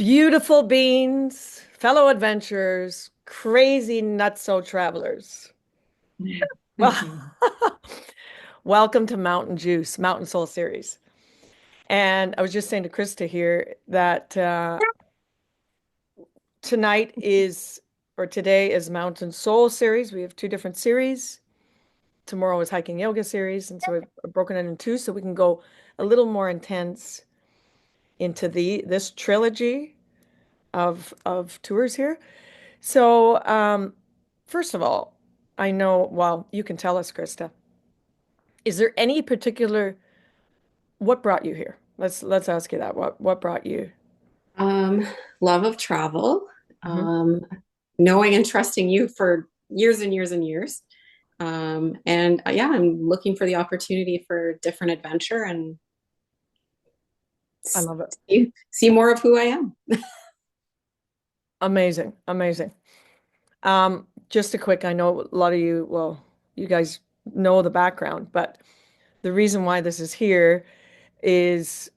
Beautiful beings, fellow adventurers, crazy nutso travelers. Well, welcome to Mountain Juice, Mountain Soul Series. And I was just saying to Krista here that tonight is, or today is Mountain Soul Series. We have two different series. Tomorrow is Hiking Yoga Series. And so we've broken it in two so we can go a little more intense into this trilogy of tours here. So, first of all, I know, well, you can tell us, Krista, is there any particular what brought you here? Let's ask you that. What brought you? Um, Love of travel, Mhm. um, knowing and trusting you for years and years and years. And yeah, I'm looking for the opportunity for different adventure and I love it. see more of who I am. Amazing, amazing. Just a quick, I know a lot of you, well, you guys know the background, but the reason why this is here is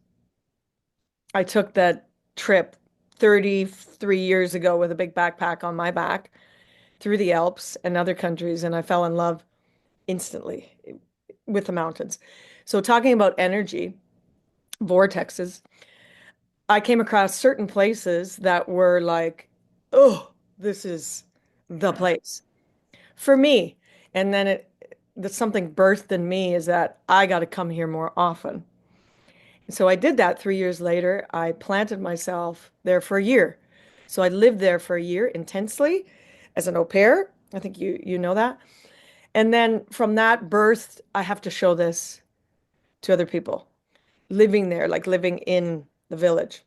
I took that trip 33 years ago with a big backpack on my back through the Alps and other countries, and I fell in love instantly with the mountains. So talking about energy, vortexes, I came across certain places that were like, oh, this is the place for me. And then that something birthed in me is that I got to come here more often. So I did that 3 years later. I planted myself there for a year. So I lived there for a year intensely as an au pair. I think you know that. And then from that birthed, I have to show this to other people living there, like living in the village.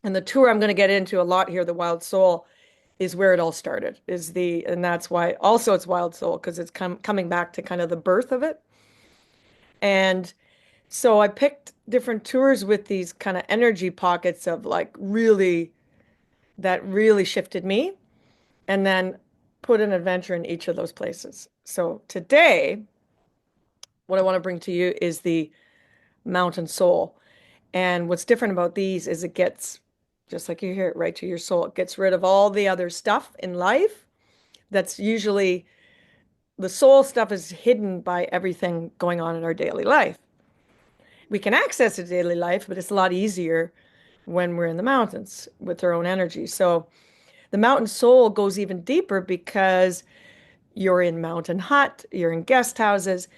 And the tour I'm going to get into a lot here, the Wild Soul, is where it all started. And that's why also it's Wild Soul because it's coming back to kind of the birth of it. And so I picked different tours with these kind of energy pockets of like really that really shifted me, and then put an adventure in each of those places. So today, what I want to bring to you is the Mountain Soul. And what's different about these is it gets, just like you hear it, right to your soul. It gets rid of all the other stuff in life that's usually the soul stuff is hidden by everything going on in our daily life. We can access it daily life, but it's a lot easier when we're in the mountains with our own energy. So the mountain soul goes even deeper because you're in mountain hut, you're in guest houses,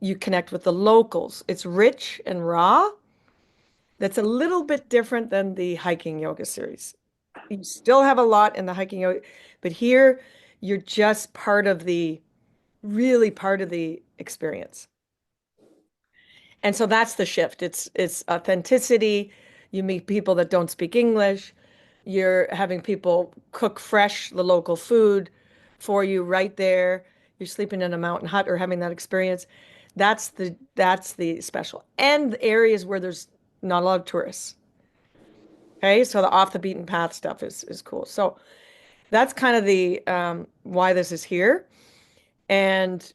you connect with the locals. It's rich and raw. That's a little bit different than the hiking yoga series. You still have a lot in the hiking yoga, but here you're just really part of the experience. And so that's the shift. It's authenticity. You meet people that don't speak English. You're having people cook fresh the local food for you right there. You're sleeping in a mountain hut or having that experience. That's the special. And the areas where there's not a lot of tourists. Okay, so the off the beaten path stuff is cool. So that's kind of the why this is here. And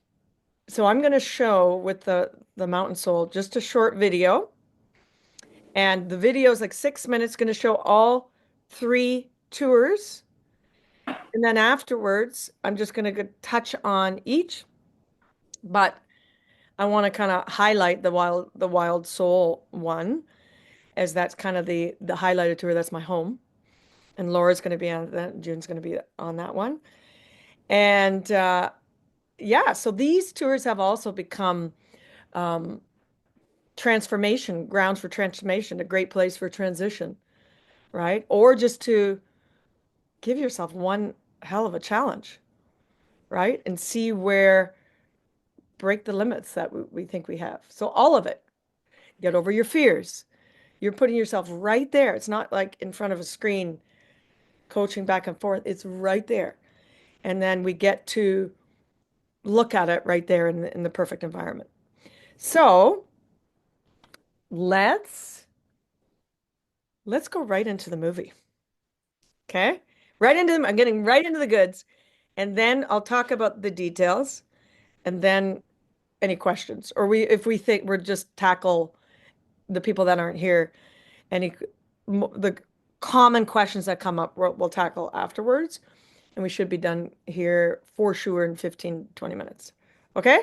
so I'm going to show with the Mountain Soul just a short video. And the video is like 6 minutes, going to show all three tours. And then afterwards, I'm just going to touch on each, but I want to kind of highlight the Wild Soul one, as that's kind of the highlighted tour. That's my home. And Laura's going to be on that. June's going to be on that one. And yeah, so these tours have also become um, transformation, grounds for transformation, a great place for transition, right? Or just to give yourself one hell of a challenge, right? And see where break the limits that we think we have. So all of it, get over your fears. You're putting yourself right there. It's not like in front of a screen coaching back and forth. It's right there. And then we get to look at it right there in the perfect environment. So let's let's go right into the movie. Okay? Right into them. I'm getting right into the goods. And then I'll talk about the details. And then any questions, or if we think we're just tackle the people that aren't here, any the common questions that come up we'll tackle afterwards. And we should be done here for sure in 15, 20 minutes. Okay?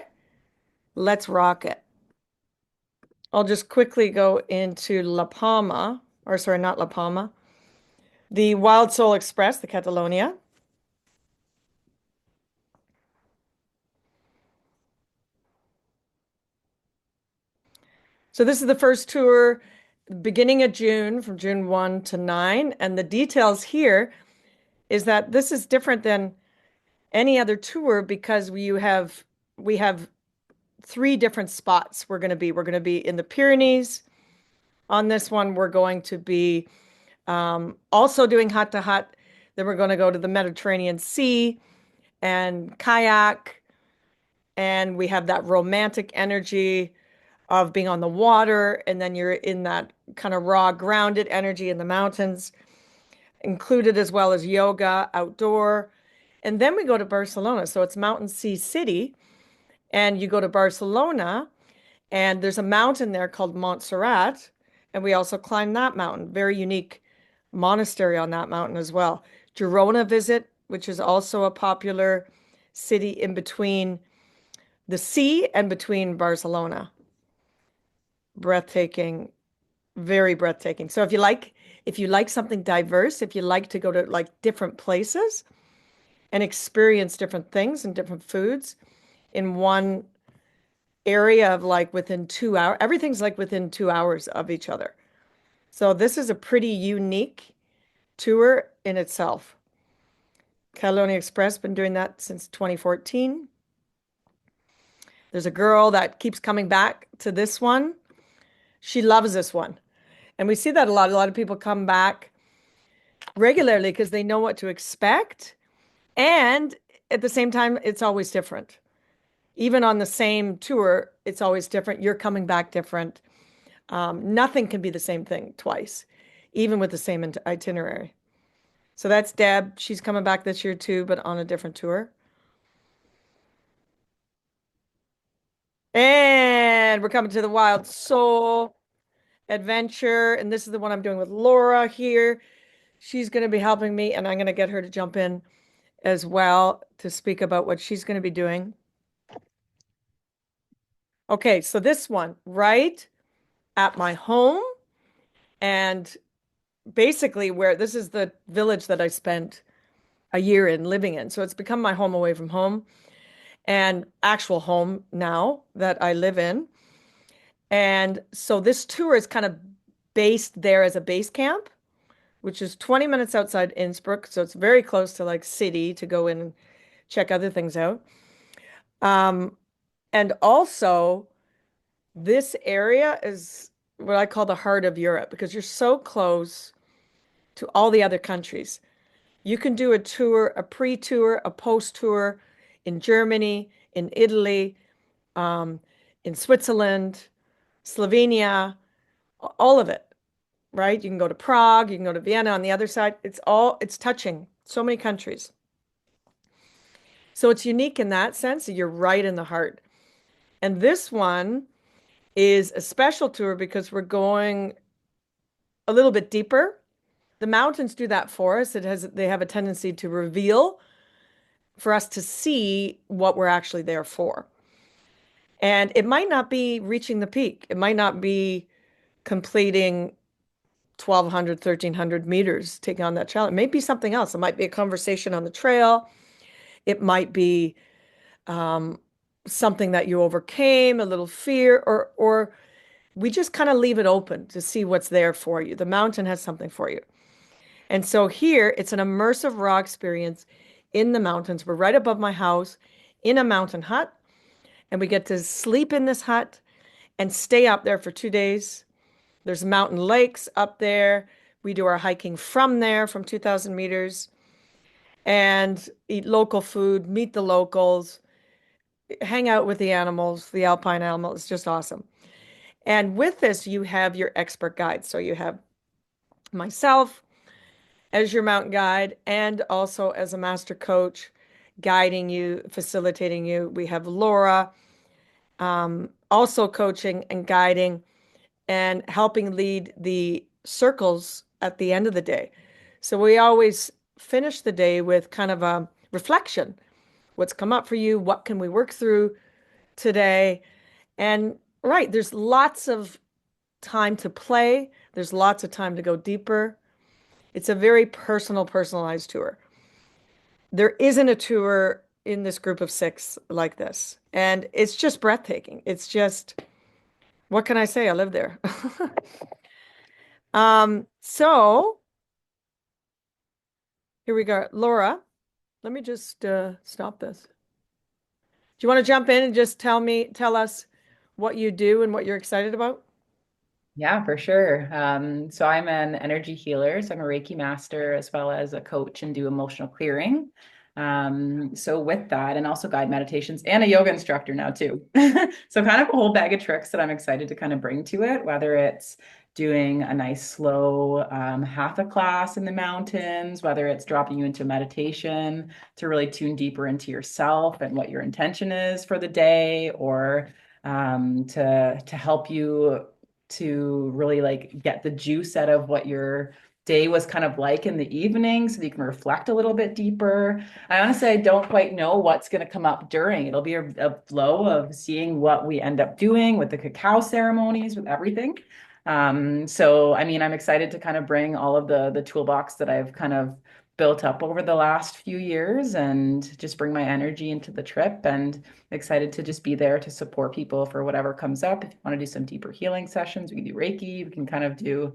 Let's rock it. I'll just quickly go into La Palma, or sorry, not La Palma, the Wild Soul Express, the Catalonia. So this is the first tour, beginning of June, from June 1 to 9. And the details here is that this is different than any other tour because we have three different spots we're going to be. We're going to be in the Pyrenees. On this one, we're going to be also doing hut to hut. Then we're going to go to the Mediterranean Sea and kayak. And we have that romantic energy of being on the water. And then you're in that kind of raw, grounded energy in the mountains, included as well as yoga, outdoor. And then we go to Barcelona. So it's Mountain Sea City. And you go to Barcelona, and there's a mountain there called Montserrat. And we also climb that mountain. Very unique monastery on that mountain as well. Girona visit, which is also a popular city in between the sea and between Barcelona. Breathtaking, very breathtaking. So if you like something diverse, if you like to go to like different places and experience different things and different foods in one area of like within 2 hours, everything's like within 2 hours of each other. So this is a pretty unique tour in itself. Catalonia Express, been doing that since 2014. There's a girl that keeps coming back to this one. She loves this one. And we see that a lot. A lot of people come back regularly because they know what to expect. And at the same time, it's always different. Even on the same tour, it's always different. You're coming back different. Nothing can be the same thing twice, even with the same itinerary. So that's Deb. She's coming back this year too, but on a different tour. And we're coming to the Wild Soul Adventure. And this is the one I'm doing with Laura here. She's going to be helping me, and I'm going to get her to jump in as well to speak about what she's going to be doing. Okay, so this one, right at my home, and basically where this is the village that I spent a year in living in. So it's become my home away from home and actual home now that I live in. And so this tour is kind of based there as a base camp, which is 20 minutes outside Innsbruck. So it's very close to like city to go in and check other things out. And also, this area is what I call the heart of Europe because you're so close to all the other countries. You can do a tour, a pre-tour, a post-tour in Germany, in Italy, in Switzerland, Slovenia, all of it, right? You can go to Prague, you can go to Vienna on the other side. It's touching so many countries. So it's unique in that sense that you're right in the heart. And this one is a special tour because we're going a little bit deeper. The mountains do that for us. They have a tendency to reveal for us to see what we're actually there for. And it might not be reaching the peak. It might not be completing 1,200, 1,300 meters, taking on that challenge. It may be something else. It might be a conversation on the trail. It might be something that you overcame, a little fear, or we just kind of leave it open to see what's there for you. The mountain has something for you. And so here, it's an immersive raw experience in the mountains. We're right above my house in a mountain hut, and we get to sleep in this hut and stay up there for 2 days. There's mountain lakes up there. We do our hiking from there, from 2,000 meters, and eat local food, meet the locals, hang out with the animals, the alpine animals. It's just awesome. And with this, you have your expert guide. So you have myself as your mountain guide and also as a master coach guiding you, facilitating you. We have Laura also coaching and guiding and helping lead the circles at the end of the day. So we always finish the day with kind of a reflection. What's come up for you? What can we work through today? And right, there's lots of time to play. There's lots of time to go deeper. It's a very personal, personalized tour. There isn't a tour in this group of six like this. And it's just breathtaking. It's just, what can I say? I live there. So here we go. Laura, let me just stop this. Do you want to jump in and just tell us what you do and what you're excited about? Yeah, for sure. So I'm an energy healer. So I'm a Reiki master as well as a coach and do emotional clearing. So with that, and also guide meditations and a yoga instructor now too. So kind of a whole bag of tricks that I'm excited to kind of bring to it, whether it's doing a nice slow hatha class in the mountains, whether it's dropping you into meditation to really tune deeper into yourself and what your intention is for the day, or to help you to really like get the juice out of what your day was kind of like in the evening so that you can reflect a little bit deeper. I don't quite know what's going to come up during. It'll be a flow of seeing what we end up doing with the cacao ceremonies, with everything. So I mean, I'm excited to kind of bring all of the toolbox that I've kind of built up over the last few years and just bring my energy into the trip, and excited to just be there to support people for whatever comes up. If you want to do some deeper healing sessions, we can do Reiki, we can kind of do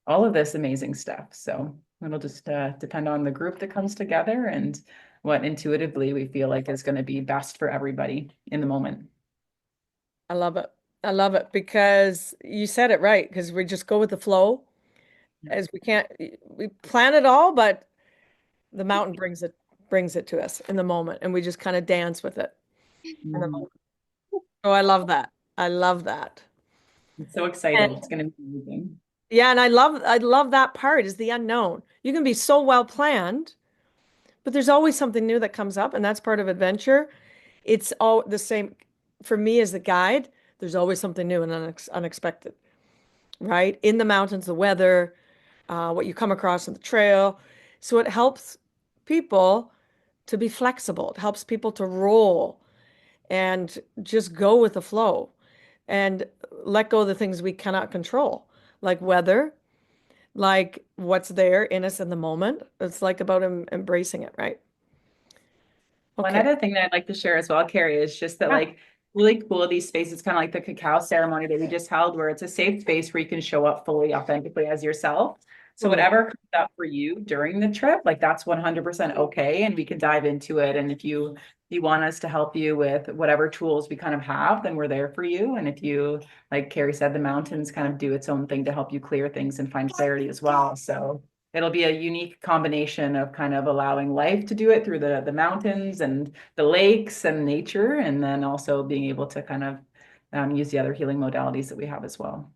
all of this amazing stuff. So it'll just depend on the group that comes together and what intuitively we feel like is going to be best for everybody in the moment. I love it. I love it because you said it right, because we just go with the flow as we plan it all, but the mountain brings it to us in the moment and we just kind of dance with it in the Mhm. moment. Oh, I love that. I love that. I'm so excited. And It's going to be amazing. yeah, and I love that part is the unknown. You can be so well planned, but there's always something new that comes up, and that's part of adventure. It's all the same for me as the guide. There's always something new and unexpected, right? In the mountains, the weather, what you come across on the trail. So it helps people to be flexible. It helps people to roll and just go with the flow and let go of the things we cannot control, like weather, like what's there in us in the moment. It's like about embracing it, right? One Okay. other thing that I'd like to share as well, Carrie, is just that Yeah. like really cool these spaces, kind of like the cacao ceremony that we just held, where it's a safe space where you can show up fully authentically as yourself. So Totally. whatever comes up for you during the trip, like that's 100% okay. And we can dive into it. And if you want us to help you with whatever tools we kind of have, then we're there for you. And if you, like Carrie said, the mountains kind of do its own thing to help you clear things and find clarity as well. So it'll be a unique combination of kind of allowing life to do it through the mountains and the lakes and nature, and then also being able to kind of use the other healing modalities that we have as well.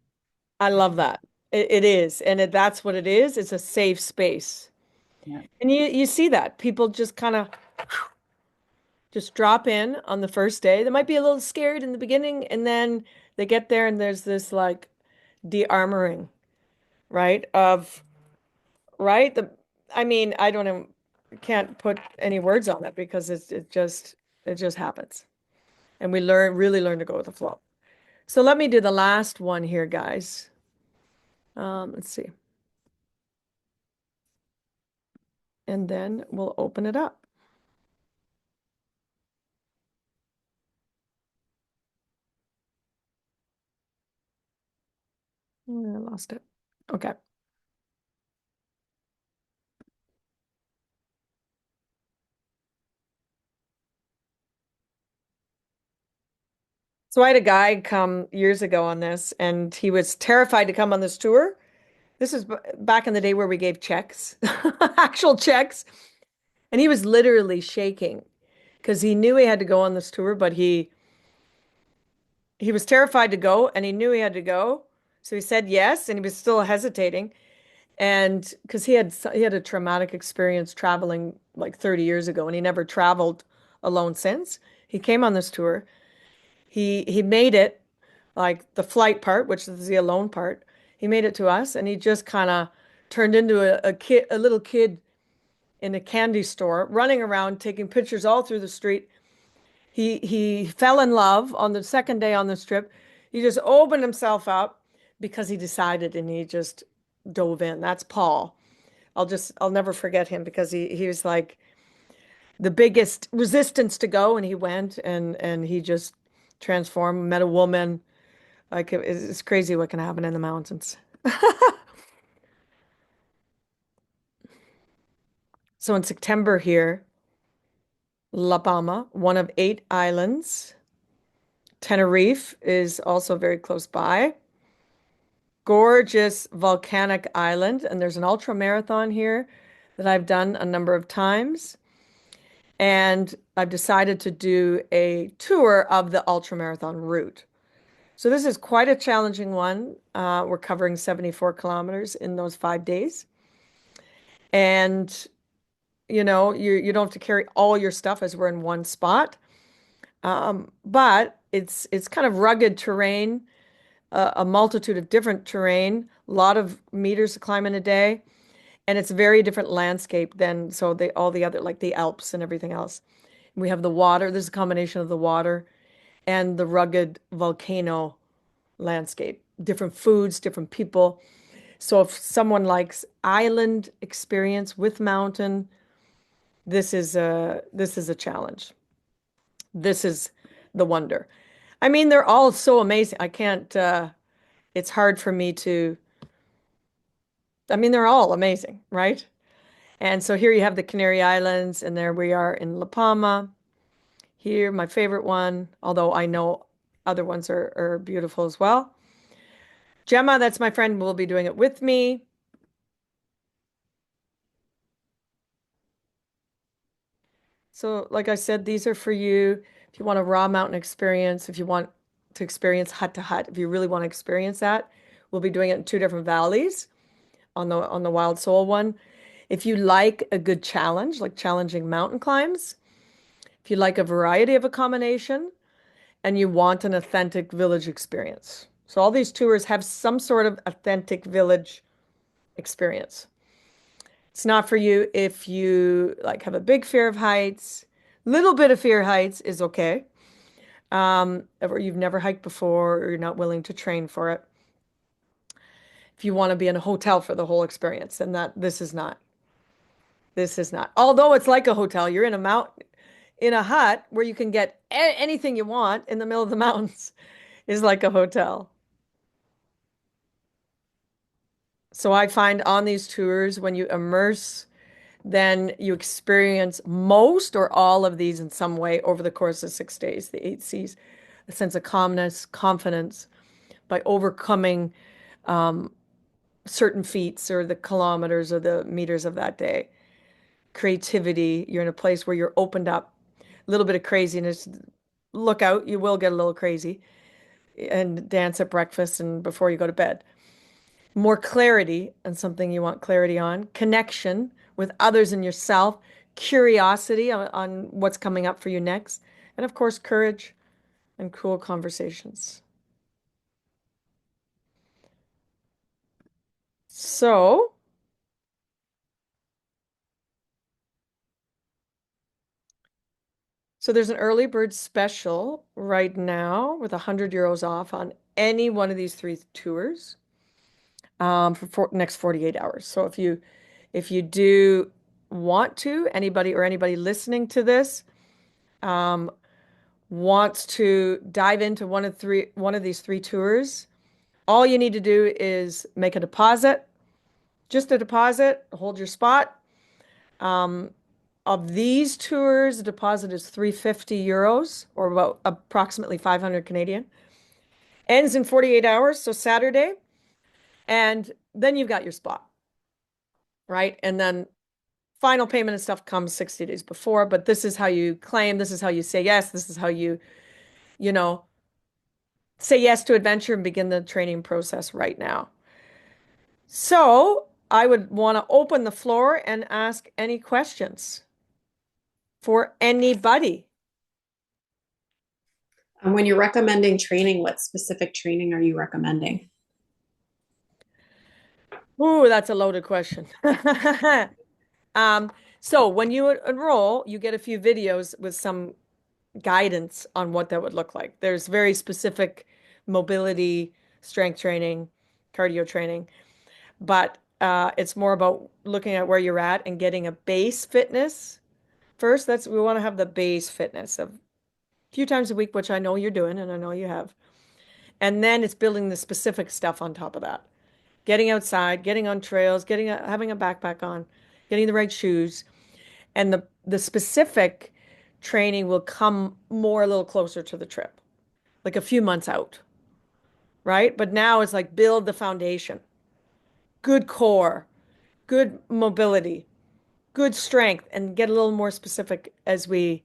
I love that. It is. And that's what it is. It's a safe space. Yeah. And you see that people just kind of just drop in on the first day. They might be a little scared in the beginning, and then they get there and there's this like de-armoring, right? Of right? I mean, I don't know, can't put any words on it because it just happens. And we really learn to go with the flow. So let me do the last one here, guys. Let's see. And then we'll open it up. I lost it. Okay. So I had a guy come years ago on this, and he was terrified to come on this tour. This is back in the day where we gave checks, actual checks. And he was literally shaking because he knew he had to go on this tour, but he was terrified to go and he knew he had to go. So he said yes, and he was still hesitating. And because he had a traumatic experience traveling like 30 years ago, and he never traveled alone since. He came on this tour. He made it, like the flight part, which is the alone part. He made it to us, and he just kind of turned into a little kid in a candy store, running around taking pictures all through the street. He fell in love on the second day on this trip. He just opened himself up because he decided, and he just dove in. That's Paul. I'll never forget him because he was like the biggest resistance to go, and he went, and he just transformed, met a woman. Like it's crazy what can happen in the mountains. So in September here, La Palma, one of 8 islands. Tenerife is also very close by. Gorgeous volcanic island, and there's an ultra marathon here that I've done a number of times. And I've decided to do a tour of the ultra marathon route. So this is quite a challenging one. We're covering 74 kilometers in those 5 days. And you don't have to carry all your stuff as we're in one spot. But it's kind of rugged terrain, a multitude of different terrain, a lot of meters to climb in a day, and it's very different landscape than all the other like the Alps and everything else. We have the water. There's a combination of the water and the rugged volcano landscape, different foods, different people. So if someone likes island experience with mountain, this is a challenge. This is the wonder. I mean, they're all so amazing. I can't, it's hard for me to, I mean, they're all amazing, right? And so here you have the Canary Islands, and there we are in La Palma. Here, my favorite one, although I know other ones are beautiful as well. Gemma, that's my friend, will be doing it with me. So, like I said, these are for you if you want a raw mountain experience, if you want to experience hut to hut, if you really want to experience that. We'll be doing it in 2 different valleys on the Wild Soul one. If you like a good challenge, like challenging mountain climbs, if you like a variety of a combination, and you want an authentic village experience. So all these tours have some sort of authentic village experience. It's not for you if you like have a big fear of heights. Little bit of fear of heights is okay. Or you've never hiked before, or you're not willing to train for it. If you want to be in a hotel for the whole experience, then this is not. This is not. Although it's like a hotel, you're in a hut where you can get anything you want in the middle of the mountains is like a hotel. So I find on these tours, when you immerse, then you experience most or all of these in some way over the course of 6 days, the 8 C's, a sense of calmness, confidence by overcoming certain feats or the kilometers or the meters of that day. Creativity, you're in a place where you're opened up, a little bit of craziness. Look out, you will get a little crazy and dance at breakfast and before you go to bed. More clarity and something you want clarity on, connection with others and yourself, curiosity on what's coming up for you next, and of course, courage and cool conversations. So, there's an early bird special right now with 100 euros off on any one of these 3 tours for next 48 hours. So if you do want to, anybody listening to this wants to dive into one of these 3 tours, all you need to do is make a deposit, just a deposit, hold your spot. Of these tours, the deposit is 350 euros or about approximately 500 Canadian. Ends in 48 hours, so Saturday. And then you've got your spot, right? And then final payment and stuff comes 60 days before, but this is how you claim, this is how you say yes, this is how you know, say yes to adventure and begin the training process right now. So I would want to open the floor and ask any questions for anybody. And when you're recommending training, what specific training are you recommending? Ooh, that's a loaded question. So when you enroll, you get a few videos with some guidance on what that would look like. There's very specific mobility, strength training, cardio training, but it's more about looking at where you're at and getting a base fitness first. We want to have the base fitness of a few times a week, which I know you're doing and I know you have. And then it's building the specific stuff on top of that. Getting outside, getting on trails, having a backpack on, getting the right shoes, and the specific training will come more a little closer to the trip, like a few months out, right? But now it's like build the foundation, good core, good mobility, good strength, and get a little more specific as we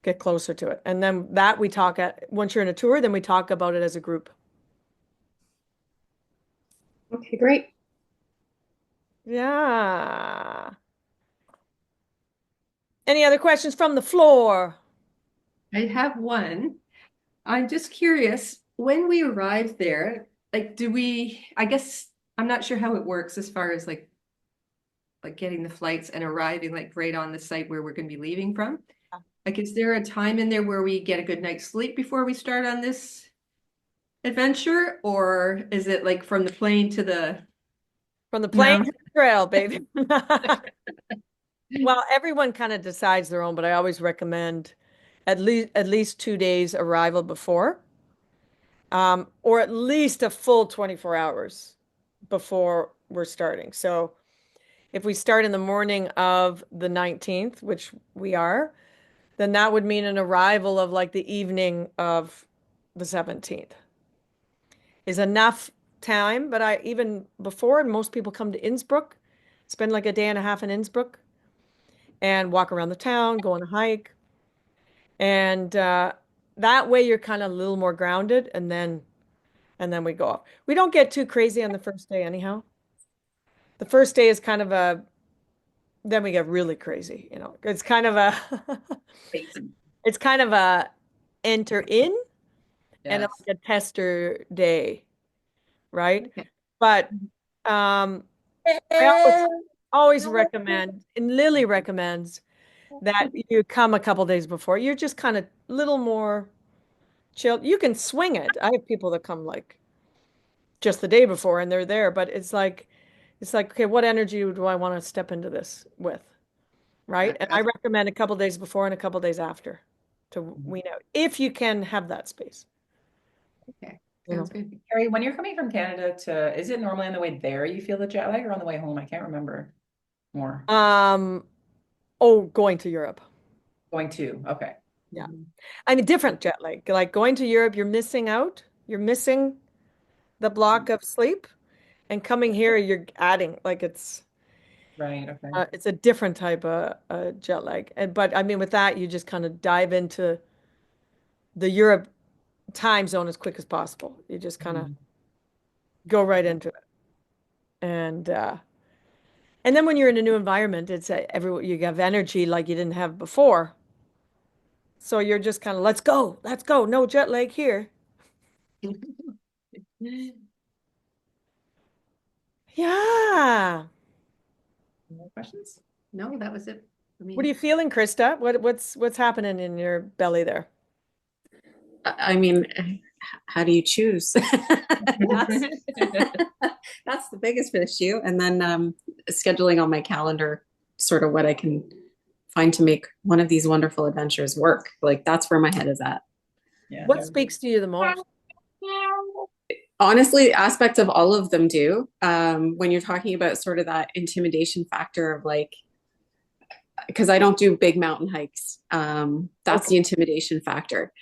get closer to it. And then that we talk at once you're in a tour, then we talk about it as a group. Okay, great. Yeah. Any other questions from the floor? I have one. I'm just curious, when we arrive there, like, I guess, I'm not sure how it works as far as like getting the flights and arriving like right on the site where we're going to be leaving from. Like, is there a time in there where we get a good night's sleep before we start on this adventure? Or is it like from the plane to the From the plane to mountain? the trail, baby. Well, everyone kind of decides their own, but I always recommend at least 2 days arrival before, or at least a full 24 hours before we're starting. So if we start in the morning of the 19th, which we are, then that would mean an arrival of like the evening of the 17th is enough time. But even before, most people come to Innsbruck, spend like a day and a half in Innsbruck and walk around the town, go on a hike. And that way you're kind of a little more grounded and then we go off. We don't get too crazy on the first day anyhow. The first day is kind of then we get really crazy, you know. It's kind of a it's kind of a enter in and Yes. like a tester day, right? Okay. But I always recommend, and Lily recommends that you come a couple days before. You're just kind of a little more chilled. You can swing it. I have people that come like just the day before and they're there, but it's like, okay, what energy do I want to step into this with? Right? And I recommend a couple days before and a couple days after to wean out if you can have that space. Okay, You know. sounds good. Carrie, when you're coming from Canada is it normally on the way there you feel the jet lag or on the way home? I can't remember more. Going to Europe. Going to, okay. Yeah. I mean, different jet lag. Like going to Europe, you're missing out. You're missing the block of sleep. And coming here, you're adding, like Right, okay. it's a different type of jet lag. But I mean, with that, you just kind of dive into the Europe time zone as quick as possible. You just kind of go right into it. And then when you're in a new environment, it's you have energy like you didn't have before. So you're just kind of, let's go, no jet lag here. Yeah. More questions? No, that was it for me. What are you feeling, Krista? What's happening in your belly there? I mean, how do you choose? That's, that's the biggest issue. And then scheduling on my calendar, sort of what I can find to make one of these wonderful adventures work. Like that's where my head is at. Yeah. What speaks to you the most? Honestly, aspects of all of them do. When you're talking about sort of that intimidation factor of like, because I don't do big mountain hikes. That's the intimidation factor.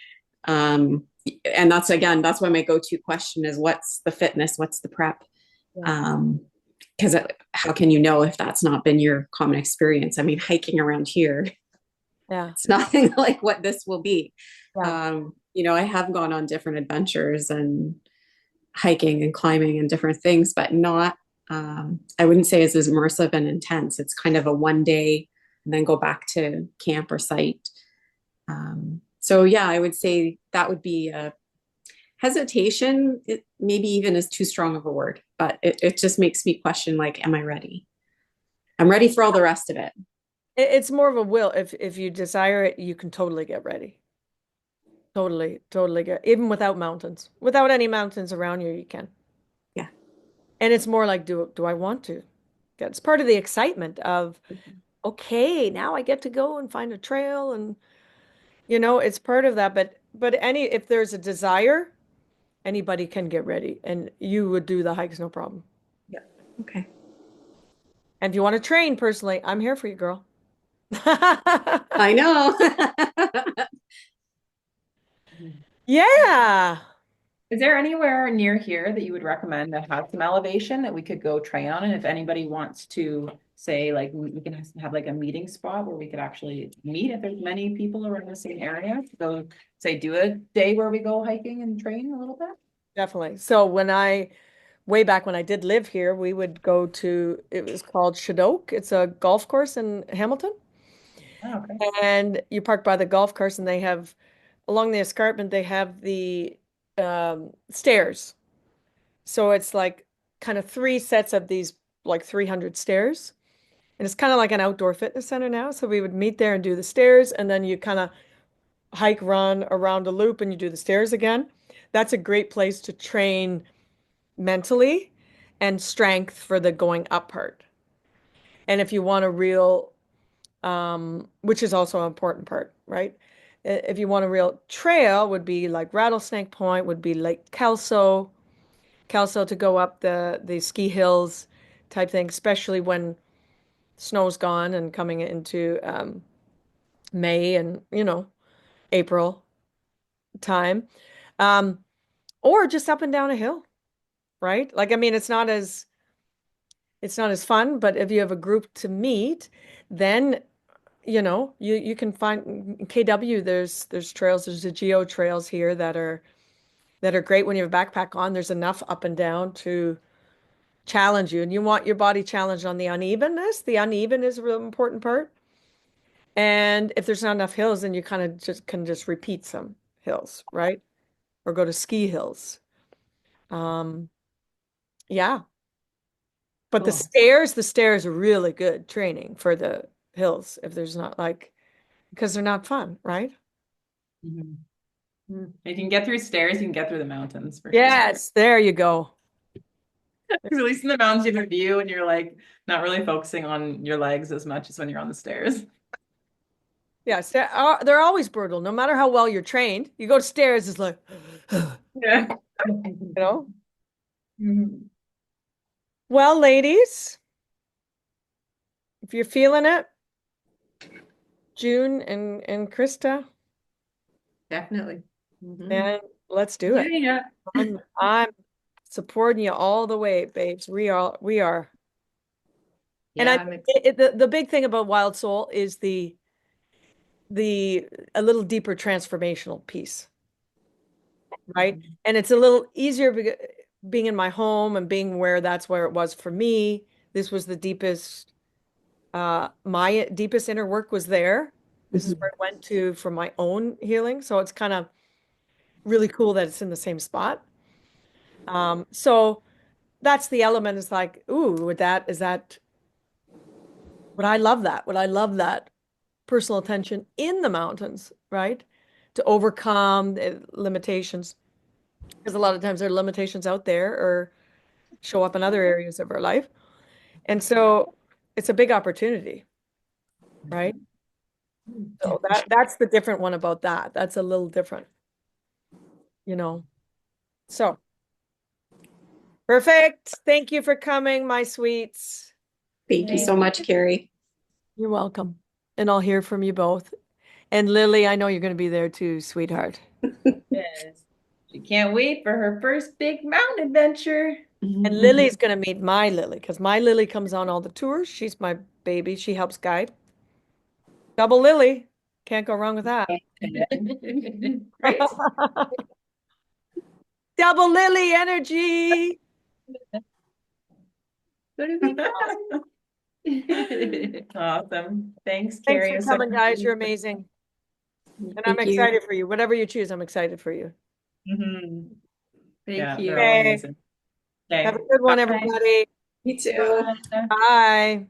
And that's why my go-to question is what's the fitness, what's the prep? Because how can you know if that's not been your common experience? I mean, hiking around here, it's nothing like what this will be. I have gone on different adventures and hiking and climbing and different things, but not I wouldn't say as immersive and intense. It's kind of a one day and then go back to camp or site. So yeah, I would say that would be a hesitation. It maybe even is too strong of a word, but it just makes me question, like, am I ready? I'm ready for all the rest of it. It's more of a will. If you desire it, you can totally get ready. Totally, totally get, even without mountains. Without any mountains around you, you can. Yeah. And it's more like, do I want to? It's part of the excitement of, okay, now I get to go and find a trail, and it's part of that. But if there's a desire, anybody can get ready, and you would do the hikes, no problem. Okay. And if you want to train personally, I'm here for you, girl. I know. Yeah. Is there anywhere near here that you would recommend that has some elevation that we could go train on? And if anybody wants to say, like, we can have like a meeting spot where we could actually meet if there's many people around the same area to go, say, do a day where we go hiking and train a little bit? Definitely. So way back when I did live here, we would go to, it was called Shadoke. It's a golf course in Hamilton. Oh, okay. And you park by the golf course, and they have, along the escarpment, they have the stairs. So it's like kind of three sets of these, like 300 stairs. And it's kind of like an outdoor fitness center now. So we would meet there and do the stairs, and then you kind of hike, run around a loop, and you do the stairs again. That's a great place to train mentally and strength for the going up part. And if you want a real, which is also an important part, right? If you want a real trail, would be like Rattlesnake Point, would be Lake Kelso to go up the ski hills type thing, especially when snow's gone and coming into May and April time, um, or just up and down a hill, right? Like, I mean, it's not as fun, but if you have a group to meet, then you can find in KW. There's trails. There's the geo trails here that are great when you have a backpack on. There's enough up and down to challenge you, and you want your body challenged on the unevenness. The uneven is a real important part. And if there's not enough hills, then you kind of just repeat some hills, right? Or go to ski hills. Um, yeah. But the Cool. stairs are really good training for the hills if there's not because they're not fun, right? Mhm. If you can get through stairs, you can get through the mountains for sure. Yes, there you go. Because at least in the mountains, you have a view and you're like not really focusing on your legs as much as when you're on the stairs. Yes, they're always brutal, no matter how well you're trained. You go to stairs, it's like, Yeah. Mhm. Well, ladies, if you're feeling it, June and Krista, Definitely. then let's do it. Yeah. I'm supporting you all the way, babes. We are. And Yeah, the big thing about Wild Soul is the a little deeper transformational piece, right? And it's a little easier being in my home and being where that's where it was for me. This was the deepest, my deepest inner work was there. This is where I went to for my own healing. So it's kind of really cool that it's in the same spot. So that's the element. Is like, ooh, would I love that? Would I love that personal attention in the mountains, right? To overcome the limitations. Because a lot of times there are limitations out there or show up in other areas of our life. And so it's a big opportunity, right? So that's the different one about that. That's a little different, you know. So perfect. Thank you for coming, my sweets. Thank you so much, Carrie. You're welcome. And I'll hear from you both. And Lily, I know you're going to be there too, sweetheart. Yes. She can't wait for her first big mountain adventure. And Lily's going to meet my Lily because my Lily comes on all the tours. She's my baby. She helps guide. Double Lily. Can't go wrong with that. Great. Double Lily energy. Awesome. Thanks, Thanks Carrie. for It's so coming, guys. You're amazing. And I'm Thank you. excited for you. Whatever you choose, I'm excited for you. Mhm. Thank Yeah, you. they're all Okay. amazing. Okay. Have a good one, Bye. everybody. You too. Bye. Bye.